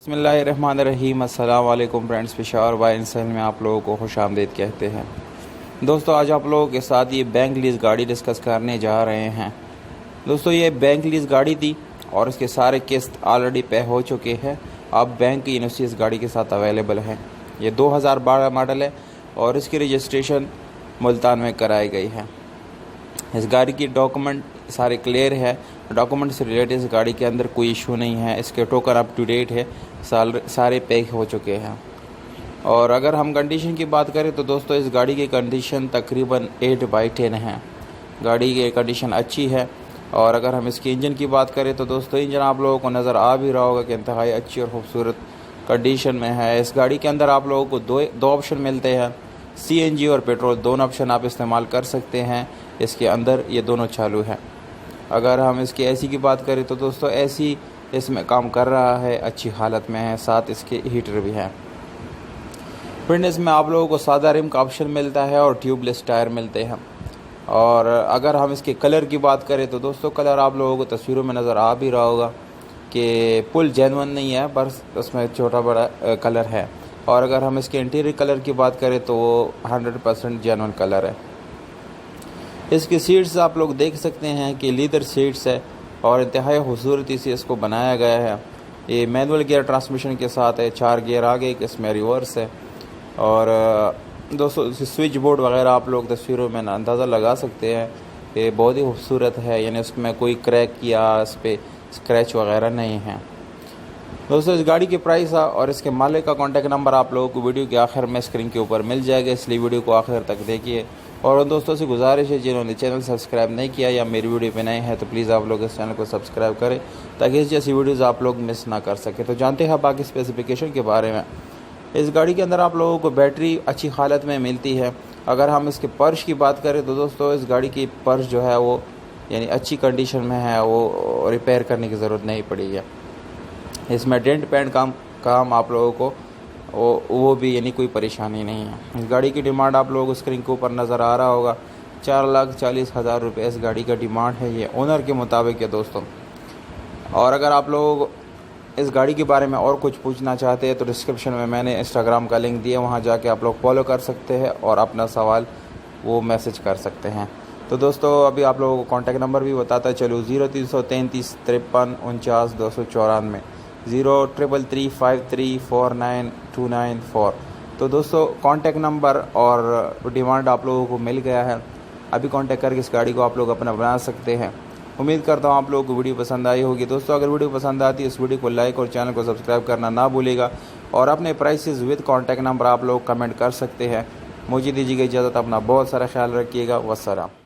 बिस्मिल्लाहिर्रहमानिर्रहीम। अस्सलाम वालेकुम फ्रेंड्स, पेशावर बाय इंसान में आप लोगों को खुश आमदीद कहते हैं। दोस्तों, आज आप लोगों के साथ ये बैंक लीज गाड़ी डिस्कस करने जा रहे हैं। दोस्तों, ये बैंक लीज गाड़ी थी और इसके सारे किस्त ऑलरेडी पे हो चुके हैं। अब बैंक की यूनिवर्सिटी इस गाड़ी के साथ अवेलेबल है। ये 2012 मॉडल है और इसकी रजिस्ट्रेशन मुल्तान में कराई गई है। इस गाड़ी की डॉक्यूमेंट सारे क्लियर है। डॉक्यूमेंट से रिलेटेड इस गाड़ी के अंदर कोई इशू नहीं है। इसके टोकन अप टू डेट है, सारे पैक हो चुके हैं। और अगर हम कंडीशन की बात करें तो दोस्तों, इस गाड़ी की कंडीशन तकरीबन 8/10 है। गाड़ी की कंडीशन अच्छी है। और अगर हम इसके इंजन की बात करें तो दोस्तों, इंजन आप लोगों को नज़र आ भी रहा होगा कि इंतहाई अच्छी और खूबसूरत कंडीशन में है। इस गाड़ी के अंदर आप लोगों को दो ऑप्शन मिलते हैं, CNG और पेट्रोल। दोनों ऑप्शन आप इस्तेमाल कर सकते हैं। इसके अंदर ये दोनों चालू है। अगर हम इसके AC की बात करें तो दोस्तों, AC इसमें काम कर रहा है, अच्छी हालत में है। साथ इसके हीटर भी हैं। फ्रेंड्स, में आप लोगों को सादा रिम का ऑप्शन मिलता है और ट्यूबलेस टायर मिलते हैं। और अगर हम इसके कलर की बात करें तो दोस्तों, कलर आप लोगों को तस्वीरों में नज़र आ भी रहा होगा कि फुल जेन्युइन नहीं है, बस उसमें छोटा बड़ा कलर है। और अगर हम इसके इंटीरियर कलर की बात करें तो वो 100% जेन्युइन कलर है। इसकी सीट्स आप लोग देख सकते हैं कि लीदर सीट्स है और इंतहाई खूबसूरती से इसको बनाया गया है। ये मैनुअल गियर ट्रांसमिशन के साथ है, 4 गियर आगे, इसमें रिवर्स है। और दोस्तों, स्विच बोर्ड वगैरह आप लोग तस्वीरों में अंदाज़ा लगा सकते हैं। ये बहुत ही खूबसूरत है, यानी उसमें कोई क्रैक या इस पर स्क्रैच वगैरह नहीं है। दोस्तों, इस गाड़ी की प्राइस और इसके मालिक का कॉन्टैक्ट नंबर आप लोगों को वीडियो के आखिर में स्क्रीन के ऊपर मिल जाएगा, इसलिए वीडियो को आखिर तक देखिए। और उन दोस्तों से गुजारिश है जिन्होंने चैनल सब्सक्राइब नहीं किया या मेरी वीडियो पे नए हैं तो प्लीज़ आप लोग इस चैनल को सब्सक्राइब करें ताकि इस जैसी वीडियोज़ आप लोग मिस ना कर सकें। तो जानते हैं बाकी स्पेसिफिकेशन के बारे में। इस गाड़ी के अंदर आप लोगों को बैटरी अच्छी हालत में मिलती है। अगर हम इसके पर्श की बात करें तो दोस्तों, इस गाड़ी की पर्श जो है वो यानी अच्छी कंडीशन में है, वो रिपेयर करने की ज़रूरत नहीं पड़ी है। इसमें डेंट पेंट काम आप लोगों को वो भी यानी कोई परेशानी नहीं है। इस गाड़ी की डिमांड आप लोगों को स्क्रीन के ऊपर नज़र आ रहा होगा, 4,40,000 रुपये इस गाड़ी का डिमांड है। ये ओनर के मुताबिक है दोस्तों। और अगर आप लोग इस गाड़ी के बारे में और कुछ पूछना चाहते हैं तो डिस्क्रिप्शन में मैंने इंस्टाग्राम का लिंक दिया, वहाँ जाके आप लोग फॉलो कर सकते हैं और अपना सवाल वो मैसेज कर सकते हैं। तो दोस्तों, अभी आप लोगों को कॉन्टैक्ट नंबर भी बताता चलूँ, 0333 53 49 294, 03335349 तो दोस्तों, कांटेक्ट नंबर और डिमांड आप लोगों को मिल गया है। अभी कांटेक्ट करके इस गाड़ी को आप लोग अपना बना सकते हैं। उम्मीद करता हूँ आप लोगों को वीडियो पसंद आई होगी। दोस्तों, अगर वीडियो पसंद आती है इस वीडियो को लाइक और चैनल को सब्सक्राइब करना ना भूलेगा। और अपने प्राइसेस विद कांटेक्ट नंबर आप लोग कमेंट कर सकते हैं। मुझे दीजिएगा इजाज़त, अपना बहुत सारा ख्याल रखिएगा। वस्सलाम।